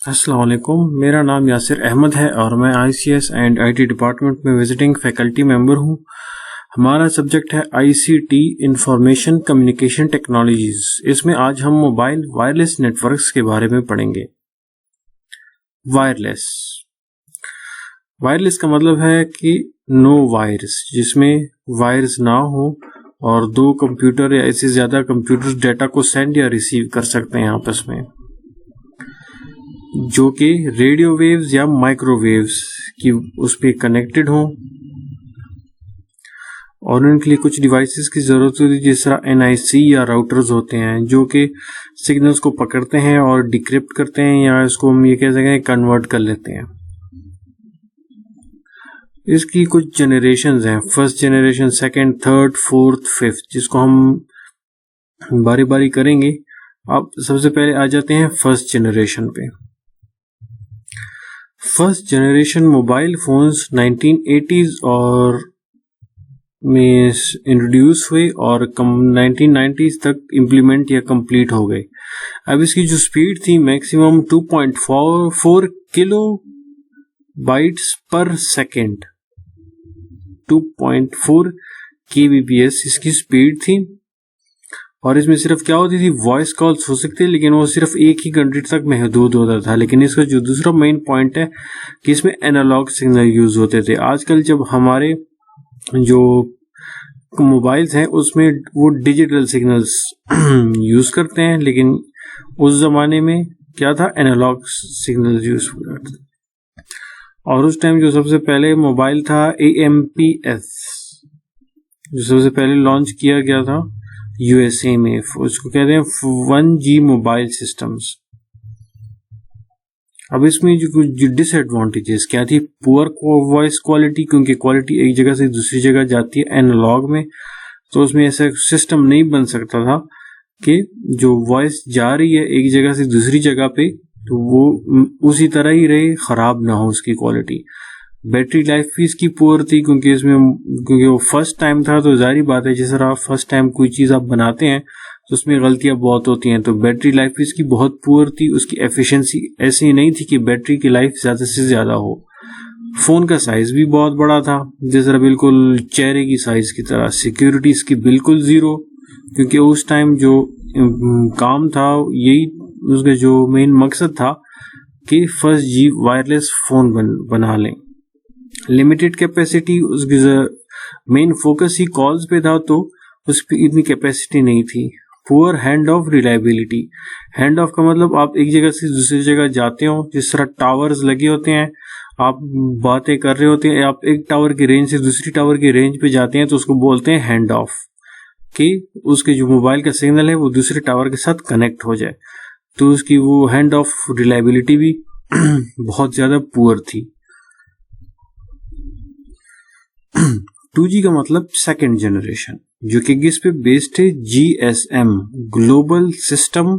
अस्सलाम वालेकुम। मेरा नाम यासिर अहमद है और मैं ICS एंड IT डिपार्टमेंट में विजिटिंग फैकल्टी मेंबर हूं। हमारा सब्जेक्ट है ICT इंफॉर्मेशन कम्युनिकेशन टेक्नोलॉजीज। इसमें आज हम मोबाइल वायरलेस नेटवर्क्स के बारे में पढ़ेंगे। वायरलेस वायरलेस का मतलब है कि नो वायर्स, जिसमें वायर्स ना हो और दो कंप्यूटर या इससे ज्यादा कंप्यूटर डाटा को सेंड या रिसीव कर सकते हैं आपस में, जो कि रेडियो वेव्स या माइक्रोवेव्स की उस पर कनेक्टेड हों। और उनके लिए कुछ डिवाइसेस की ज़रूरत होती है, जिस तरह NIC या राउटर्स होते हैं जो कि सिग्नल्स को पकड़ते हैं और डिक्रिप्ट करते हैं, या इसको हम ये कह सकते हैं कन्वर्ट कर लेते हैं। इसकी कुछ जनरेशन्स हैं, first generation, second, third, fourth, fifth, जिसको हम बारी बारी करेंगे। अब सबसे पहले आ जाते हैं फर्स्ट जनरेशन पे। First generation mobile phones 1980s और में इंट्रोड्यूस हुए और 1990s तक इम्प्लीमेंट या कंप्लीट हो गए। अब इसकी जो स्पीड थी मैक्सिमम 2.4 किलो बाइट्स पर सेकेंड, 2.4 kbps इसकी स्पीड थी। और इसमें सिर्फ क्या होती थी, वॉइस कॉल्स हो सकती है, लेकिन वो सिर्फ एक ही कंट्री तक महदूद होता था। लेकिन इसका जो दूसरा मेन पॉइंट है कि इसमें एनालॉग सिग्नल यूज होते थे। आजकल जब हमारे जो मोबाइल्स हैं उसमें वो डिजिटल सिग्नल्स यूज करते हैं, लेकिन उस जमाने में क्या था, एनालॉग सिग्नल यूज करते थे। और उस टाइम जो सबसे पहले मोबाइल था AMPS, जो सबसे पहले लॉन्च किया गया था USA में, उसको कहते हैं 1G मोबाइल सिस्टम्स। अब इसमें जो डिसएडवांटेजेस क्या थी, पुअर वॉइस क्वालिटी, क्योंकि क्वालिटी एक जगह से दूसरी जगह जाती है एनालॉग में, तो उसमें ऐसा सिस्टम नहीं बन सकता था कि जो वॉइस जा रही है एक जगह से दूसरी जगह पे तो वो उसी तरह ही रहे, खराब ना हो उसकी क्वालिटी। बैटरी लाइफ भी इसकी पुअर थी, क्योंकि वो फर्स्ट टाइम था, तो जारी बात है जिस तरह फर्स्ट टाइम कोई चीज़ आप बनाते हैं तो उसमें गलतियां बहुत होती हैं, तो बैटरी लाइफ भी इसकी बहुत पुअर थी। उसकी एफिशिएंसी ऐसी नहीं थी कि बैटरी की लाइफ ज़्यादा से ज़्यादा हो। फ़ोन का साइज़ भी बहुत बड़ा था, जिस तरह बिल्कुल चेहरे की साइज़ की तरह। सिक्योरिटी इसकी बिल्कुल ज़ीरो, क्योंकि उस टाइम जो काम था यही, उसका जो मेन मकसद था कि फर्स्ट G वायरलेस फ़ोन बना लें। लिमिटेड कैपेसिटी, उसकी मेन फोकस ही कॉल्स पे था, तो उस पर इतनी कैपेसिटी नहीं थी। Poor hand of reliability, hand of का मतलब आप एक जगह से दूसरी जगह जाते हो, जिस तरह टावर्स लगे होते हैं, आप बातें कर रहे होते हैं, आप एक टावर की रेंज से दूसरी टावर की रेंज पे जाते हैं, तो उसको बोलते हैं हैंड ऑफ, कि उसके जो मोबाइल का सिग्नल है वो दूसरे टावर के साथ कनेक्ट हो जाए। तो उसकी वो हैंड ऑफ रिलायबिलिटी भी बहुत ज्यादा पुअर थी। 2G का मतलब सेकेंड जनरेशन, जो कि किस पे बेस्ड है, GSM, global system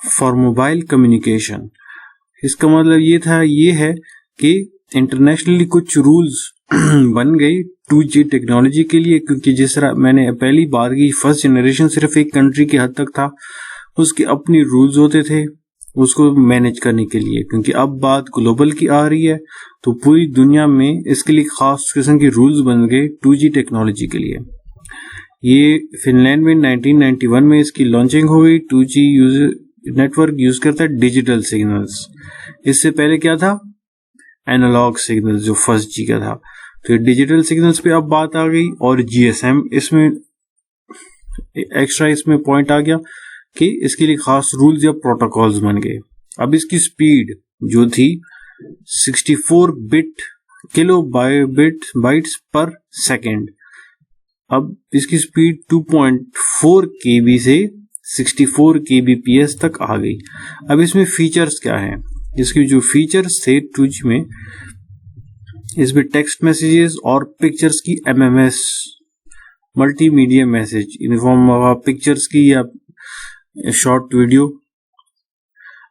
for mobile communication. इसका मतलब ये है कि इंटरनेशनली कुछ रूल्स बन गए 2G टेक्नोलॉजी के लिए, क्योंकि जिस तरह मैंने पहली बार की फर्स्ट जनरेशन सिर्फ एक कंट्री के हद तक था, उसके अपनी रूल्स होते थे उसको मैनेज करने के लिए। क्योंकि अब बात ग्लोबल की आ रही है, तो पूरी दुनिया में इसके लिए खास किस्म के रूल्स बन गए 2G टेक्नोलॉजी के लिए। ये फिनलैंड में 1991 में इसकी लॉन्चिंग हो गई। 2G नेटवर्क यूज करता है डिजिटल सिग्नल्स। इससे पहले क्या था, एनालॉग सिग्नल जो फर्स्ट G का था। तो डिजिटल सिग्नल्स पे अब बात आ गई, और GSM इसमें एक्स्ट्रा इसमें पॉइंट आ गया कि इसके लिए खास रूल्स या प्रोटोकॉल्स बन गए। अब इसकी स्पीड जो थी 64 किलो बाइट्स पर सेकेंड। अब इसकी स्पीड 2.4 KB से 64 kbps तक आ गई। अब इसमें फीचर्स क्या हैं, इसके जो फीचर्स थे 2G में, इसमें टेक्स्ट मैसेजेस और पिक्चर्स की MMS, multimedia message in form of pictures की या शॉर्ट वीडियो।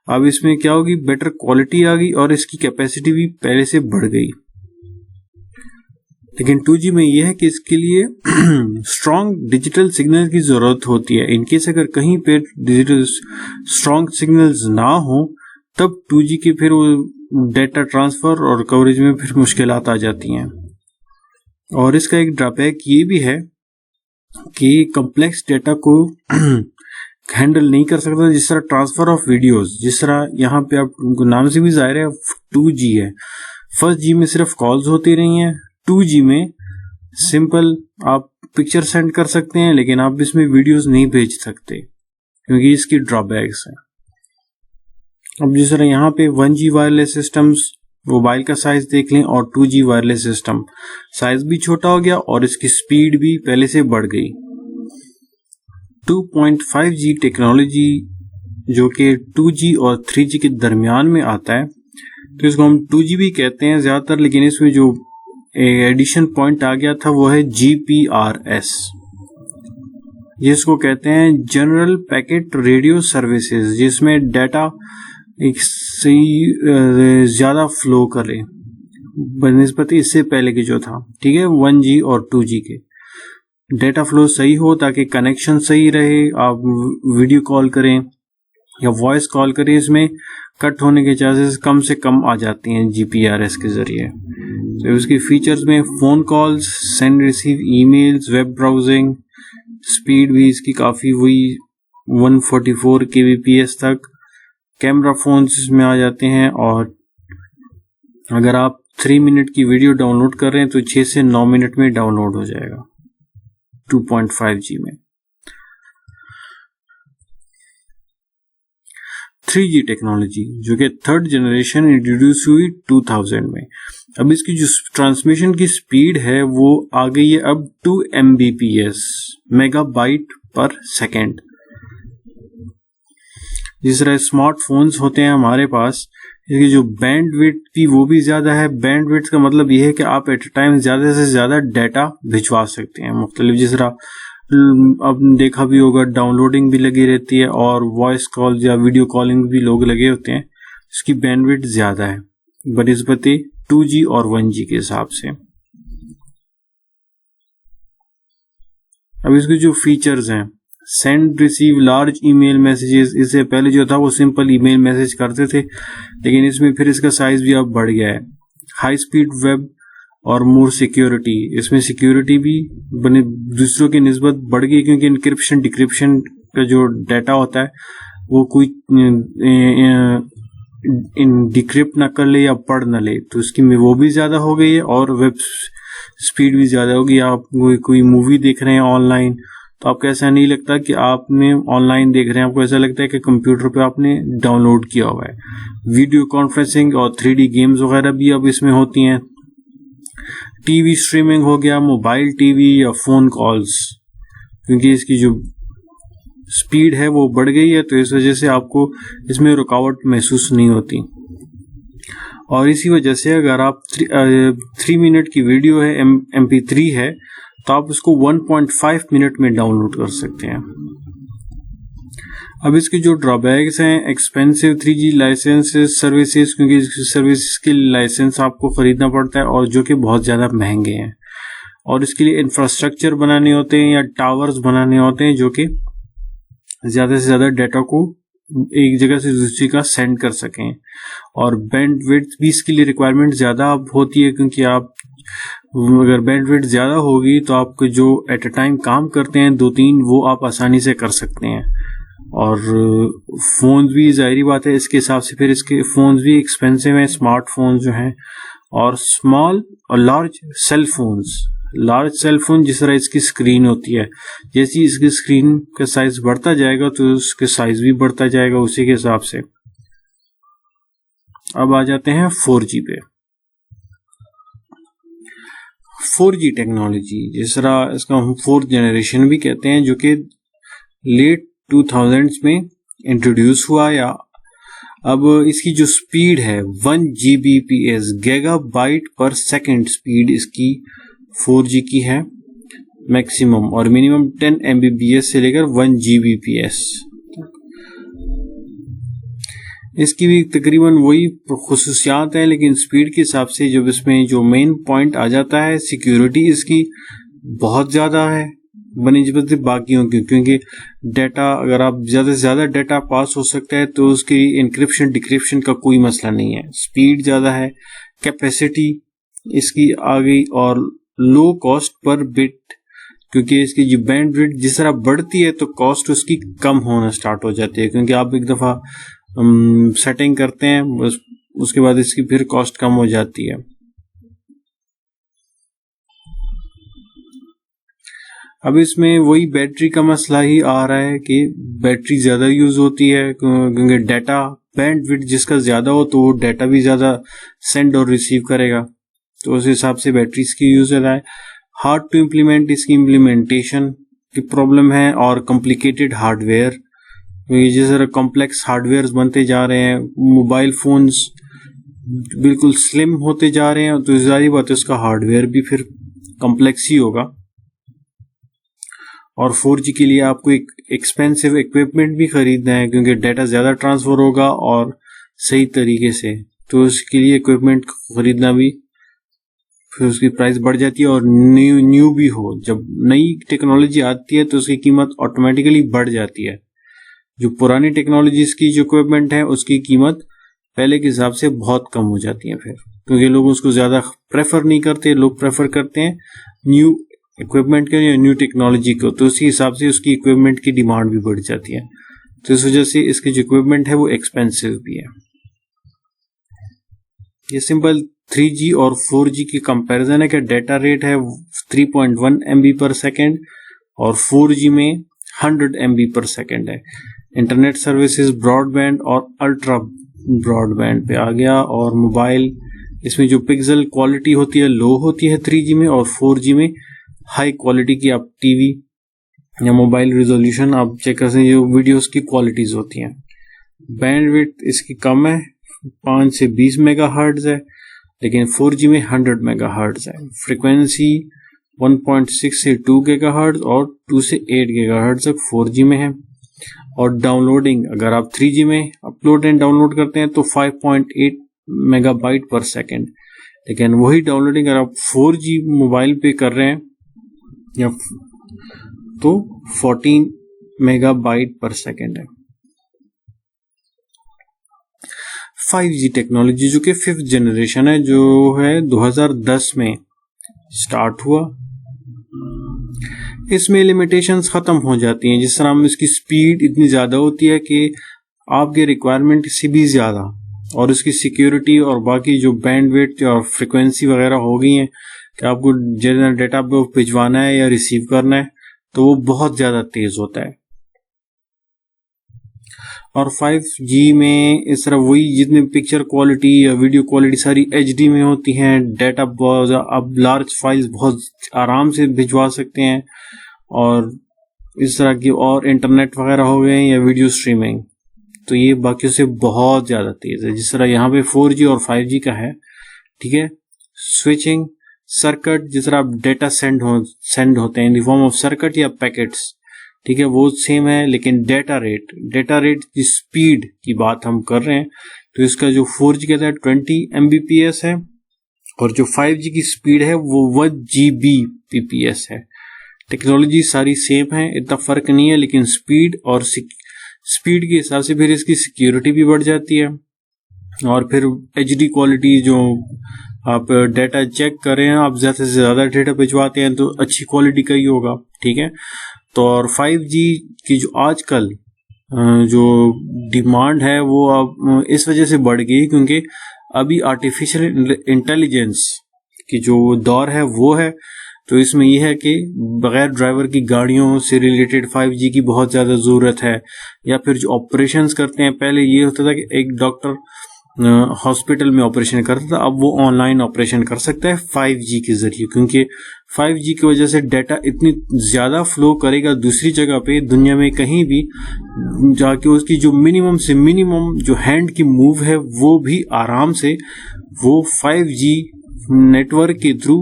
अब इसमें क्या होगी, बेटर क्वालिटी आ गई और इसकी कैपेसिटी भी पहले से बढ़ गई। लेकिन 2G में यह है कि इसके लिए स्ट्रॉन्ग डिजिटल सिग्नल की जरूरत होती है। इनकेस अगर कहीं पे डिजिटल स्ट्रॉन्ग सिग्नल्स ना हो तब 2G की फिर वो डेटा ट्रांसफ़र और कवरेज में फिर मुश्किलात आ जाती हैं। और इसका एक ड्रॉबैक ये भी है कि कम्प्लेक्स डेटा को हैंडल नहीं कर सकता, जिस तरह ट्रांसफ़र ऑफ वीडियोस, जिस तरह यहाँ पे आप नाम से भी जाहिर है 2G है। फर्स्ट जी में सिर्फ कॉल्स होती रही हैं, 2G में सिंपल आप पिक्चर सेंड कर सकते हैं, लेकिन आप इसमें वीडियोस नहीं भेज सकते क्योंकि इसकी ड्रॉबैक्स हैं। अब जिस तरह यहाँ पे 1G वायरलेस सिस्टम्स मोबाइल का साइज देख लें और 2G वायरलेस सिस्टम साइज भी छोटा हो गया और इसकी स्पीड भी पहले से बढ़ गई। 2.5G टेक्नोलॉजी जो कि 2G और 3G के दरमियान में आता है, तो इसको हम 2G भी कहते हैं ज़्यादातर, लेकिन इसमें जो एडिशन पॉइंट आ गया था वो है GPRS, जिसको कहते हैं जनरल पैकेट रेडियो सर्विसेज, जिसमें डाटा एक सही ज़्यादा फ्लो करे बनिस्बती इससे पहले की जो था, ठीक है, 1G और 2G के डेटा फ्लो सही हो ताकि कनेक्शन सही रहे। आप वीडियो कॉल करें या वॉइस कॉल करें, इसमें कट होने के चांसेस कम से कम आ जाती हैं GPRS के ज़रिए। तो उसके फीचर्स में phone calls, send receive emails, web browsing, speed भी इसकी काफ़ी हुई 144 kbps तक। कैमरा फोन्स इसमें आ जाते हैं, और अगर आप 3 मिनट की वीडियो डाउनलोड कर रहे हैं तो 6 से 9 मिनट में डाउनलोड हो जाएगा 2.5G में। 3G टेक्नोलॉजी जो कि थर्ड जनरेशन इंट्रोड्यूस हुई 2000 में। अब इसकी जो ट्रांसमिशन की स्पीड है वो आ गई है अब 2 Mbps मेगाबाइट पर सेकेंड। जिस तरह स्मार्टफोन्स होते हैं हमारे पास, इसकी जो बैंडविड्थ भी वो भी ज़्यादा है। बैंडविड्थ का मतलब ये है कि आप एट ए टाइम ज़्यादा से ज़्यादा डाटा भिजवा सकते हैं मुख्तलिफ, जिस तरह अब देखा भी होगा डाउनलोडिंग भी लगी रहती है और वॉइस कॉल या वीडियो कॉलिंग भी लोग लगे होते हैं। इसकी बैंडविड्थ ज़्यादा है बनिस्बते 2G और 1G के हिसाब से। अब इसके जो फीचर्स हैं, send receive large email messages, इससे पहले जो था वो सिंपल ईमेल मैसेज करते थे, लेकिन इसमें फिर इसका साइज भी अब बढ़ गया है। हाई स्पीड वेब और मोर सिक्योरिटी, इसमें सिक्योरिटी भी बने दूसरों की निस्बत बढ़ गई, क्योंकि इनक्रिप्शन डिक्रिप्शन का जो डाटा होता है वो कोई डिक्रिप्ट ना कर ले या पढ़ ना ले, तो उसकी में वो भी ज़्यादा हो गई है और वेब स्पीड भी ज़्यादा होगी। आप कोई मूवी देख रहे हैं ऑनलाइन तो आपको ऐसा नहीं लगता कि आपने ऑनलाइन देख रहे हैं, आपको ऐसा लगता है कि कंप्यूटर पे आपने डाउनलोड किया हुआ है। वीडियो कॉन्फ्रेंसिंग और 3D गेम्स वगैरह भी अब इसमें होती हैं। टीवी स्ट्रीमिंग हो गया, मोबाइल टीवी या फ़ोन कॉल्स, क्योंकि इसकी जो स्पीड है वो बढ़ गई है, तो इस वजह से आपको इसमें रुकावट महसूस नहीं होती। और इसी वजह से अगर आप 3 मिनट की वीडियो है, MP3 है, तो आप उसको 1.5 मिनट में डाउनलोड कर सकते हैं। अब इसके जो ड्रॉबैक्स हैं, एक्सपेंसिव 3G लाइसेंसेस सर्विसेज, क्योंकि इसकी सर्विस के लाइसेंस आपको ख़रीदना पड़ता है और जो कि बहुत ज़्यादा महंगे हैं, और इसके लिए इंफ्रास्ट्रक्चर बनाने होते हैं या टावर्स बनाने होते हैं जो कि ज़्यादा से ज़्यादा डाटा को एक जगह से दूसरी का सेंड कर सकें। और बैंडविड्थ भी इसके लिए रिक्वायरमेंट ज़्यादा अब होती है, क्योंकि आप अगर बैंडविड्थ ज़्यादा होगी तो आपको जो एट अ टाइम काम करते हैं 2-3 वो आप आसानी से कर सकते हैं। और फ़ोन भी ज़ाहिरी बात है इसके हिसाब से फिर इसके फ़ोन भी एक्सपेंसिव हैं, स्मार्टफोन जो हैं। और स्मॉल और large cell phones, large cell phone जिस तरह इसकी स्क्रीन होती है, जैसी इसकी स्क्रीन का साइज बढ़ता जाएगा तो उसके साइज भी बढ़ता जाएगा उसी के हिसाब से। अब आ जाते हैं 4G पे। 4G टेक्नोलॉजी, जिस तरह इसका हम 4th जनरेशन भी कहते हैं, जो कि लेट 2000s में इंट्रोड्यूस हुआ। या अब इसकी जो स्पीड है 1 Gbps गीगाबाइट पर सेकेंड स्पीड इसकी 4G की है मैक्सिमम, और मिनिमम 10 Mbps से लेकर 1 Gbps। इसकी भी तकरीबन वही खुसूसियात है, लेकिन स्पीड के हिसाब से जब इसमें जो मेन पॉइंट आ जाता है, सिक्योरिटी इसकी बहुत ज़्यादा है, बनिस्बत बाकियों की, क्योंकि डाटा अगर आप ज़्यादा से ज़्यादा डाटा पास हो सकता है तो उसकी इंक्रिप्शन डिक्रिप्शन का कोई मसला नहीं है। स्पीड ज़्यादा है, कैपेसिटी इसकी आ गई, और लो कॉस्ट पर बिट, क्योंकि इसकी जो बैंडविड्थ जिस तरह बढ़ती है तो कॉस्ट उसकी कम होना स्टार्ट हो जाती है, क्योंकि आप एक दफ़ा सेटिंग करते हैं उसके बाद इसकी फिर कॉस्ट कम हो जाती है। अब इसमें वही बैटरी का मसला ही आ रहा है कि बैटरी ज़्यादा यूज़ होती है, क्योंकि डाटा बैंडविड्थ जिसका ज़्यादा हो तो वो डाटा भी ज़्यादा सेंड और रिसीव करेगा, तो उस हिसाब से बैटरी इसकी यूज़ ज़्यादा है। हार्ड टू इम्प्लीमेंट, इसकी इम्प्लीमेंटेशन की प्रॉब्लम है, और कॉम्प्लिकेटेड हार्डवेयर, जिस तरह कॉम्प्लेक्स हार्डवेयर बनते जा रहे हैं, मोबाइल फोन्स बिल्कुल स्लिम होते जा रहे हैं, तो जाहिर बात है उसका हार्डवेयर भी फिर कॉम्प्लेक्स ही होगा। और 4G के लिए आपको एक एक्सपेंसिव इक्विपमेंट भी खरीदना है, क्योंकि डाटा ज़्यादा ट्रांसफ़र होगा और सही तरीके से, तो उसके लिए इक्विपमेंट खरीदना भी फिर उसकी प्राइस बढ़ जाती है। और न्यू भी हो, जब नई टेक्नोलॉजी आती है तो उसकी कीमत ऑटोमेटिकली बढ़ जाती है। जो पुरानी टेक्नोलॉजीज की जो इक्विपमेंट है उसकी कीमत पहले के हिसाब से बहुत कम हो जाती है फिर, क्योंकि लोग उसको ज़्यादा प्रेफर नहीं करते, लोग प्रेफर करते हैं न्यू इक्विपमेंट के या न्यू टेक्नोलॉजी को, तो उसी हिसाब से उसकी इक्विपमेंट की डिमांड भी बढ़ जाती है, तो इस वजह से इसकी जो इक्विपमेंट है वो एक्सपेंसिव भी है। ये सिंपल 3G और 4G की कंपैरिजन है कि डाटा रेट है 3.1 MB पर सेकेंड और 4G में 100 MB पर सेकेंड है। इंटरनेट सर्विसेज ब्रॉडबैंड और अल्ट्रा ब्रॉडबैंड पे आ गया। और मोबाइल, इसमें जो पिक्सल क्वालिटी होती है लो होती है 3G में, और 4G में हाई क्वालिटी की आप टीवी या मोबाइल रिजोल्यूशन आप चेक कर सकते हैं, जो वीडियोस की क्वालिटीज होती हैं। बैंडविड्थ इसकी कम है, 5 से 20 मेगाहर्ट्ज है, लेकिन 4G में 100 मेगाहर्ट्ज है। फ्रीक्वेंसी 1.6 से 2 गीगाहर्ट्ज और 2 से 8 गीगाहर्ट्ज तक 4G में है। और डाउनलोडिंग अगर आप 3G में अपलोड एंड डाउनलोड करते हैं तो 5.8 मेगाबाइट पर सेकेंड, लेकिन वही डाउनलोडिंग अगर आप 4G मोबाइल पे कर रहे हैं या तो 14 मेगाबाइट पर सेकेंड है। 5G टेक्नोलॉजी जो कि 5th जनरेशन है, जो है 2010 में स्टार्ट हुआ, इसमें लिमिटेशंस ख़त्म हो जाती हैं। जिस तरह हम इसकी स्पीड इतनी ज़्यादा होती है कि आपके रिक्वायरमेंट से भी ज़्यादा, और इसकी सिक्योरिटी और बाकी जो बैंडविड्थ और फ्रिक्वेंसी वगैरह हो गई हैं कि आपको जितना डेटा आपको भिजवाना है या रिसीव करना है तो वो बहुत ज़्यादा तेज़ होता है। और 5G में इस तरह वही जितनी पिक्चर क्वालिटी या वीडियो क्वालिटी सारी HD में होती हैं। डाटा बहुत आप लार्ज फाइल्स बहुत आराम से भिजवा सकते हैं, और इस तरह की और इंटरनेट वगैरह हो गए या वीडियो स्ट्रीमिंग, तो ये बाकियों से बहुत ज़्यादा तेज़ है। जिस तरह यहाँ पे 4G और 5G का है, ठीक है। स्विचिंग सर्किट, जिस तरह आप डेटा सेंड होते हैं in the form of circuit या पैकेट्स, ठीक है, वो सेम है। लेकिन डेटा रेट की स्पीड की बात हम कर रहे हैं, तो इसका जो 4G का है 20 Mbps है, और जो 5G की स्पीड है वो 1 Gbps है। टेक्नोलॉजी सारी सेम है, इतना फर्क नहीं है, लेकिन स्पीड के हिसाब से फिर इसकी सिक्योरिटी भी बढ़ जाती है। और फिर HD क्वालिटी, जो आप डाटा चेक करें, आप ज़्यादा से ज़्यादा डेटा भिजवाते हैं तो अच्छी क्वालिटी का ही होगा, ठीक है। तो और 5G की जो आजकल जो डिमांड है वो अब इस वजह से बढ़ गई क्योंकि अभी आर्टिफिशियल इंटेलिजेंस की जो दौर है वो है। तो इसमें यह है कि बगैर ड्राइवर की गाड़ियों से रिलेटेड 5G की बहुत ज़्यादा ज़रूरत है। या फिर जो ऑपरेशंस करते हैं, पहले ये होता था कि एक डॉक्टर हॉस्पिटल में ऑपरेशन करता था, अब वो ऑनलाइन ऑपरेशन कर सकता है 5G के ज़रिए, क्योंकि 5G की वजह से डाटा इतनी ज़्यादा फ्लो करेगा दूसरी जगह पे दुनिया में कहीं भी जाके, उसकी जो मिनिमम से मिनिमम जो हैंड की मूव है वो भी आराम से वो 5G नेटवर्क के थ्रू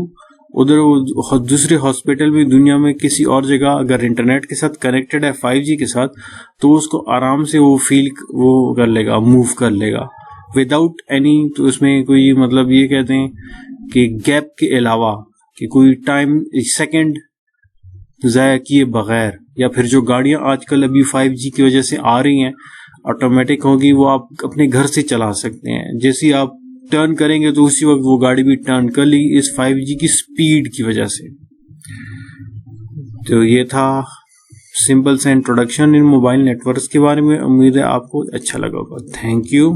उधर दूसरे हॉस्पिटल में दुनिया में किसी और जगह अगर इंटरनेट के साथ कनेक्टेड है 5G के साथ, तो उसको आराम से वो वो कर लेगा, मूव कर लेगा विदाउट एनी। तो इसमें कोई मतलब ये कहते हैं कि गैप के अलावा कि कोई टाइम सेकंड ज़ाया किए बगैर, या फिर जो गाड़ियां आजकल अभी 5G की वजह से आ रही हैं ऑटोमेटिक होगी, वो आप अपने घर से चला सकते हैं। जैसे आप टर्न करेंगे तो उसी वक्त वो गाड़ी भी टर्न कर ली इस 5G की स्पीड की वजह से। तो ये था सिंपल सा इंट्रोडक्शन इन मोबाइल नेटवर्क्स के बारे में। उम्मीद है आपको अच्छा लगा होगा। Thank you.